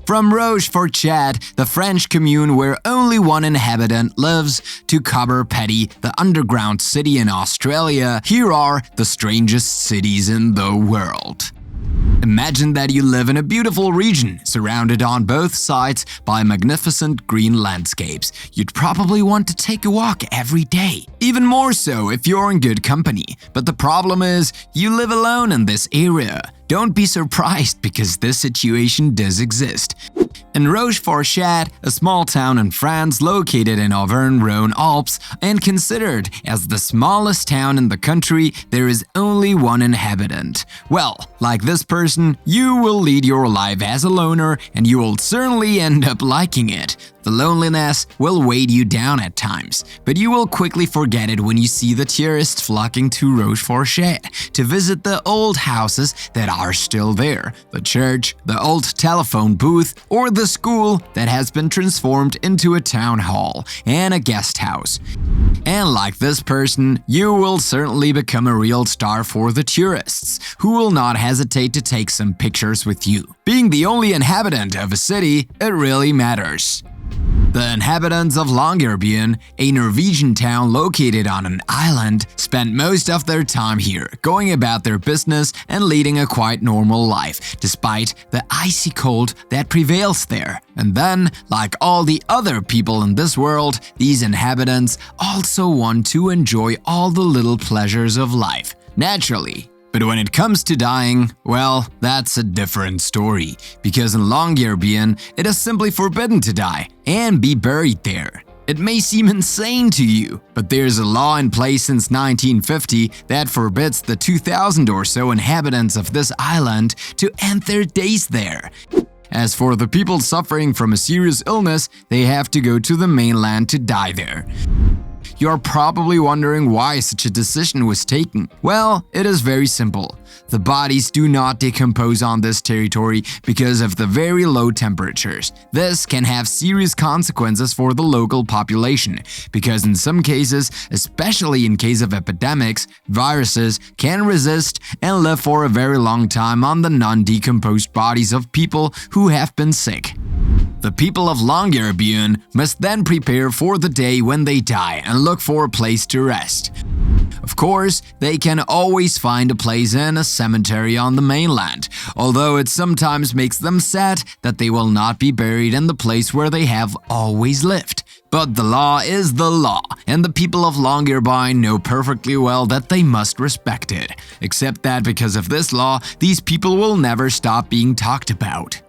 From Rochefourchat, the French commune where only one inhabitant lives, to Cobber Pedy, the underground city in Australia, here are the strangest cities in the world. Imagine that you live in a beautiful region, surrounded on both sides by magnificent green landscapes. You'd probably want to take a walk every day, even more so if you're in good company. But the problem is, you live alone in this area. Don't be surprised because this situation does exist. In Rochefourchat, a small town in France located in Auvergne-Rhône-Alpes and considered as the smallest town in the country, there is only one inhabitant. Well, like this person, you will lead your life as a loner and you will certainly end up liking it. The loneliness will weigh you down at times, but you will quickly forget it when you see the tourists flocking to Rochefourchat to visit the old houses that are still there, the church, the old telephone booth, or the school that has been transformed into a town hall and a guest house. And like this person, you will certainly become a real star for the tourists, who will not hesitate to take some pictures with you. Being the only inhabitant of a city, it really matters. The inhabitants of Longarbien, a Norwegian town located on an island, spent most of their time here, going about their business and leading a quite normal life, despite the icy cold that prevails there. And then, like all the other people in this world, these inhabitants also want to enjoy all the little pleasures of life, naturally. But when it comes to dying, well, that's a different story, because in Longarbien, it is simply forbidden to die and be buried there. It may seem insane to you, but there's a law in place since 1950 that forbids the 2,000 or so inhabitants of this island to end their days there. As for the people suffering from a serious illness, they have to go to the mainland to die there. You're probably wondering why such a decision was taken. Well, it is very simple. The bodies do not decompose on this territory because of the very low temperatures. This can have serious consequences for the local population, because in some cases, especially in case of epidemics, viruses can resist and live for a very long time on the non-decomposed bodies of people who have been sick. The people of Longarbien must then prepare for the day when they die and look for a place to rest. Of course, they can always find a place in a cemetery on the mainland, although it sometimes makes them sad that they will not be buried in the place where they have always lived. But the law is the law, and the people of Longarbien know perfectly well that they must respect it. Except that because of this law, these people will never stop being talked about.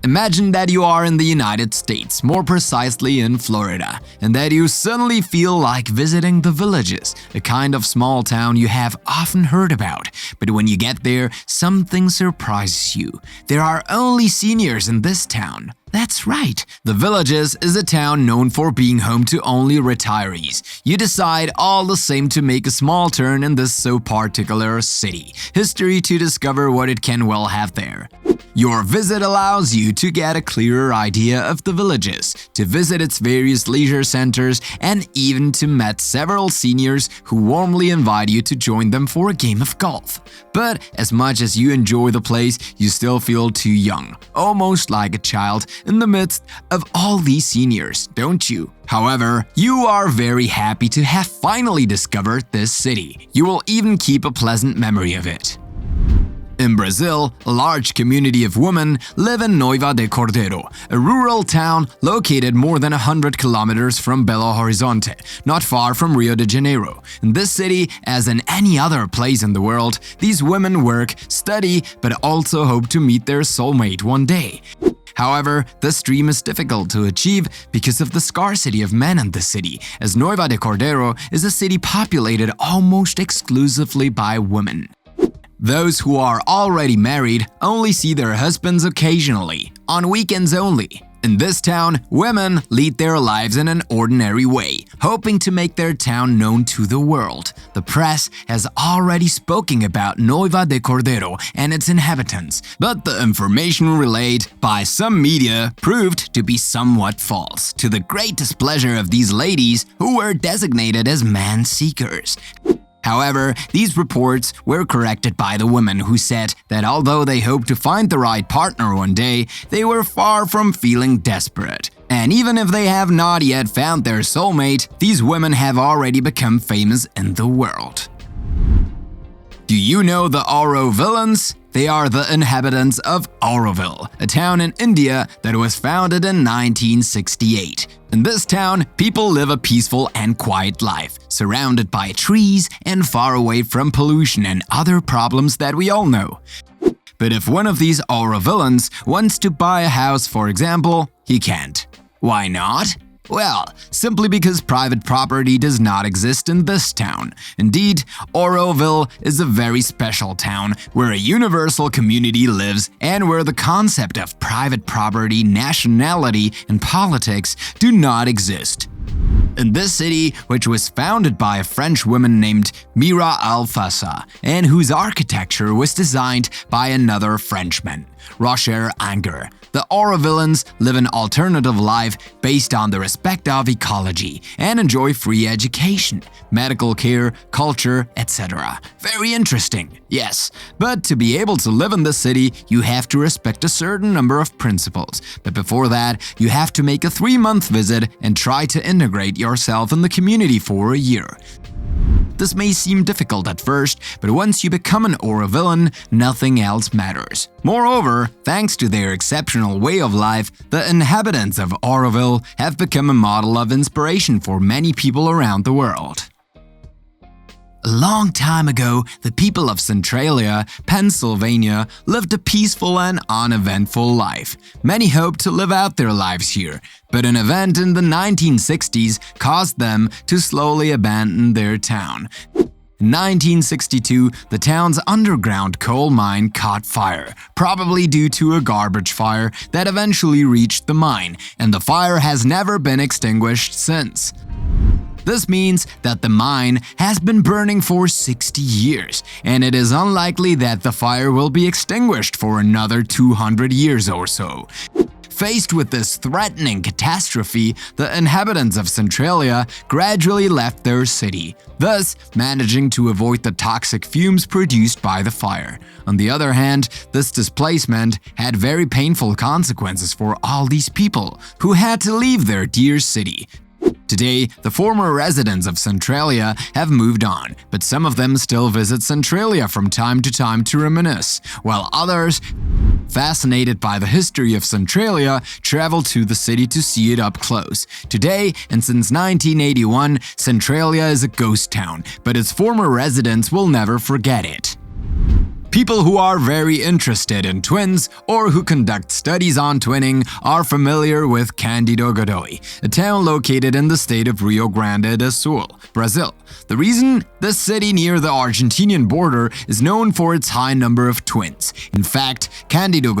Imagine that you are in the United States, more precisely in Florida, and that you suddenly feel like visiting the Villages, a kind of small town you have often heard about. But when you get there, something surprises you. There are only seniors in this town. That's right, the Villages is a town known for being home to only retirees. You decide all the same to make a small turn in this so particular city, history to discover what it can well have there. Your visit allows you to get a clearer idea of the Villages, to visit its various leisure centers, and even to meet several seniors who warmly invite you to join them for a game of golf. But as much as you enjoy the place, you still feel too young, almost like a child in the midst of all these seniors, don't you? However, you are very happy to have finally discovered this city. You will even keep a pleasant memory of it. In Brazil, a large community of women live in Noiva de Cordeiro, a rural town located more than 100 kilometers from Belo Horizonte, not far from Rio de Janeiro. In this city, as in any other place in the world, these women work, study, but also hope to meet their soulmate one day. However, this dream is difficult to achieve because of the scarcity of men in the city, as Noiva de Cordeiro is a city populated almost exclusively by women. Those who are already married only see their husbands occasionally, on weekends only. In this town, women lead their lives in an ordinary way, hoping to make their town known to the world. The press has already spoken about Noiva de Cordeiro and its inhabitants, but the information relayed by some media proved to be somewhat false, to the great displeasure of these ladies who were designated as man-seekers. However, these reports were corrected by the women who said that although they hoped to find the right partner one day, they were far from feeling desperate. And even if they have not yet found their soulmate, these women have already become famous in the world. Do you know the Aurovillans? They are the inhabitants of Auroville, a town in India that was founded in 1968. In this town, people live a peaceful and quiet life, surrounded by trees and far away from pollution and other problems that we all know. But if one of these Aurovillans wants to buy a house, for example, he can't. Why not? Well, simply because private property does not exist in this town. Indeed, Auroville is a very special town where a universal community lives and where the concept of private property, nationality, and politics do not exist. In this city, which was founded by a French woman named Mira Alfassa, and whose architecture was designed by another Frenchman, Rochefourchat, the Aurovillans live an alternative life based on the respect of ecology and enjoy free education, medical care, culture, etc. Very interesting, yes. But to be able to live in this city, you have to respect a certain number of principles. But before that, you have to make a 3-month visit and try to integrate yourself in the community for a year. This may seem difficult at first, but once you become an Aurovillan, nothing else matters. Moreover, thanks to their exceptional way of life, the inhabitants of Auroville have become a model of inspiration for many people around the world. A long time ago, the people of Centralia, Pennsylvania, lived a peaceful and uneventful life. Many hoped to live out their lives here, but an event in the 1960s caused them to slowly abandon their town. In 1962, the town's underground coal mine caught fire, probably due to a garbage fire that eventually reached the mine, and the fire has never been extinguished since. This means that the mine has been burning for 60 years, and it is unlikely that the fire will be extinguished for another 200 years or so. Faced with this threatening catastrophe, the inhabitants of Centralia gradually left their city, thus managing to avoid the toxic fumes produced by the fire. On the other hand, this displacement had very painful consequences for all these people who had to leave their dear city. Today, the former residents of Centralia have moved on, but some of them still visit Centralia from time to time to reminisce, while others, fascinated by the history of Centralia, travel to the city to see it up close. Today, and since 1981, Centralia is a ghost town, but its former residents will never forget it. People who are very interested in twins or who conduct studies on twinning are familiar with Candido, a town located in the state of Rio Grande do Sul, Brazil. The reason? This city near the Argentinian border is known for its high number of twins. In fact, Candido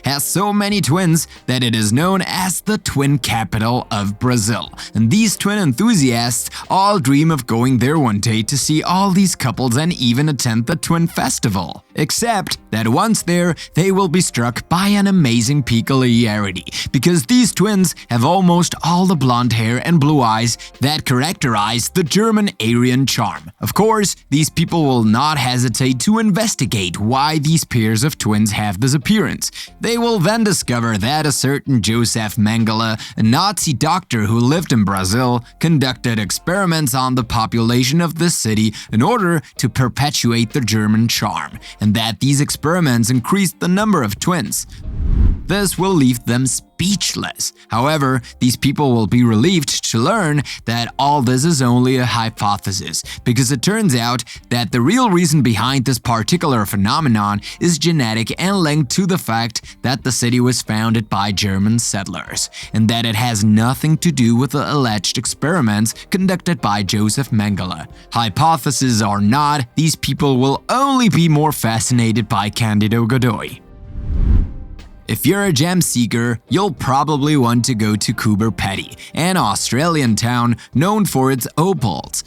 has so many twins that it is known as the twin capital of Brazil. And these twin enthusiasts all dream of going there one day to see all these couples and even attend the twin festival. Except that once there, they will be struck by an amazing peculiarity, because these twins have almost all the blonde hair and blue eyes that characterize the German Aryan charm. Of course, these people will not hesitate to investigate why these pairs of twins have this appearance. They will then discover that a certain Joseph Mengele, a Nazi doctor who lived in Brazil, conducted experiments on the population of this city in order to perpetuate the German charm, and that these experiments increased the number of twins. This will leave them speechless. However, these people will be relieved to learn that all this is only a hypothesis, because it turns out that the real reason behind this particular phenomenon is genetic and linked to the fact that the city was founded by German settlers, and that it has nothing to do with the alleged experiments conducted by Joseph Mengele. Hypotheses or not, these people will only be more fascinated by Candido. If you're a gem seeker, you'll probably want to go to Coober Pedy, an Australian town known for its opals.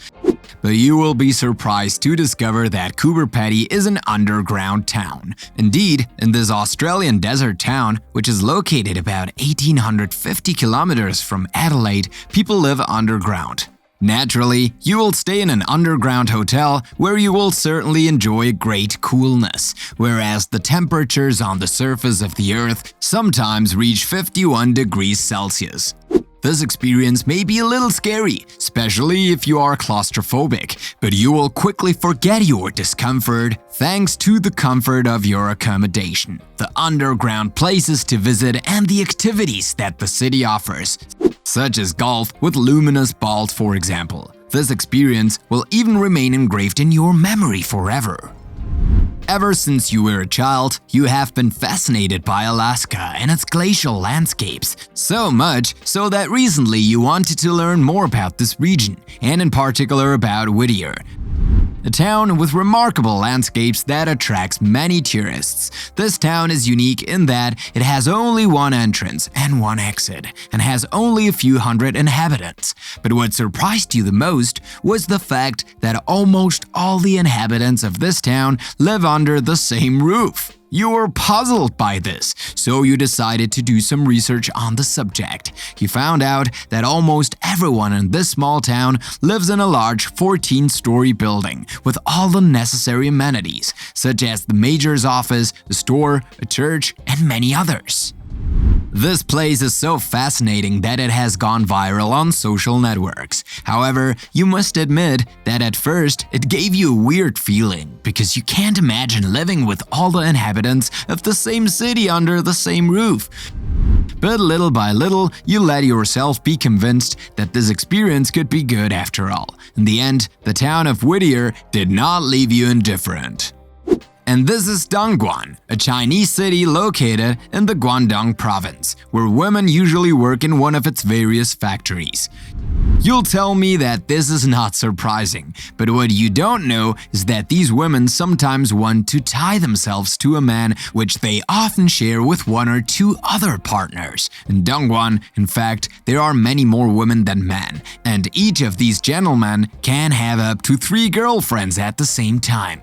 But you will be surprised to discover that Coober Pedy is an underground town. Indeed, in this Australian desert town, which is located about 1,850 kilometers from Adelaide, people live underground. Naturally, you will stay in an underground hotel where you will certainly enjoy great coolness, whereas the temperatures on the surface of the Earth sometimes reach 51 degrees Celsius. This experience may be a little scary, especially if you are claustrophobic, but you will quickly forget your discomfort thanks to the comfort of your accommodation, the underground places to visit, and the activities that the city offers, such as golf with luminous balls, for example. This experience will even remain engraved in your memory forever. Ever since you were a child, you have been fascinated by Alaska and its glacial landscapes, so much so that recently you wanted to learn more about this region, and in particular about Whittier, a town with remarkable landscapes that attracts many tourists. This town is unique in that it has only one entrance and one exit, and has only a few hundred inhabitants. But what surprised you the most was the fact that almost all the inhabitants of this town live under the same roof. You were puzzled by this, so you decided to do some research on the subject. You found out that almost everyone in this small town lives in a large 14-story building with all the necessary amenities, such as the mayor's office, a store, a church, and many others. This place is so fascinating that it has gone viral on social networks. However, you must admit that at first it gave you a weird feeling, because you can't imagine living with all the inhabitants of the same city under the same roof. But little by little, you let yourself be convinced that this experience could be good after all. In the end, the town of Whittier did not leave you indifferent. And this is Dongguan, a Chinese city located in the Guangdong province, where women usually work in one of its various factories. You'll tell me that this is not surprising, but what you don't know is that these women sometimes want to tie themselves to a man, which they often share with one or two other partners. In Dongguan, in fact, there are many more women than men, and each of these gentlemen can have up to 3 girlfriends at the same time.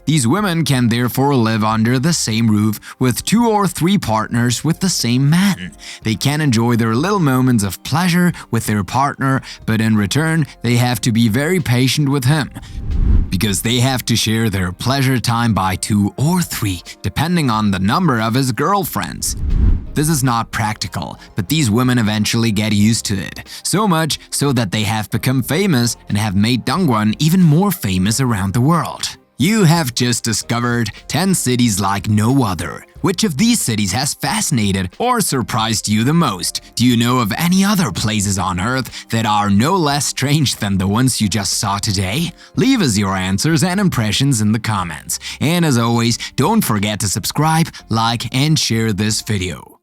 These women can therefore live under the same roof with 2 or 3 partners with the same man. They can enjoy their little moments of pleasure with their partner, but in return, they have to be very patient with him, because they have to share their pleasure time by 2 or 3, depending on the number of his girlfriends. This is not practical, but these women eventually get used to it, so much so that they have become famous and have made Dongguan even more famous around the world. You have just discovered 10 cities like no other. Which of these cities has fascinated or surprised you the most? Do you know of any other places on Earth that are no less strange than the ones you just saw today? Leave us your answers and impressions in the comments. And as always, don't forget to subscribe, like, and share this video.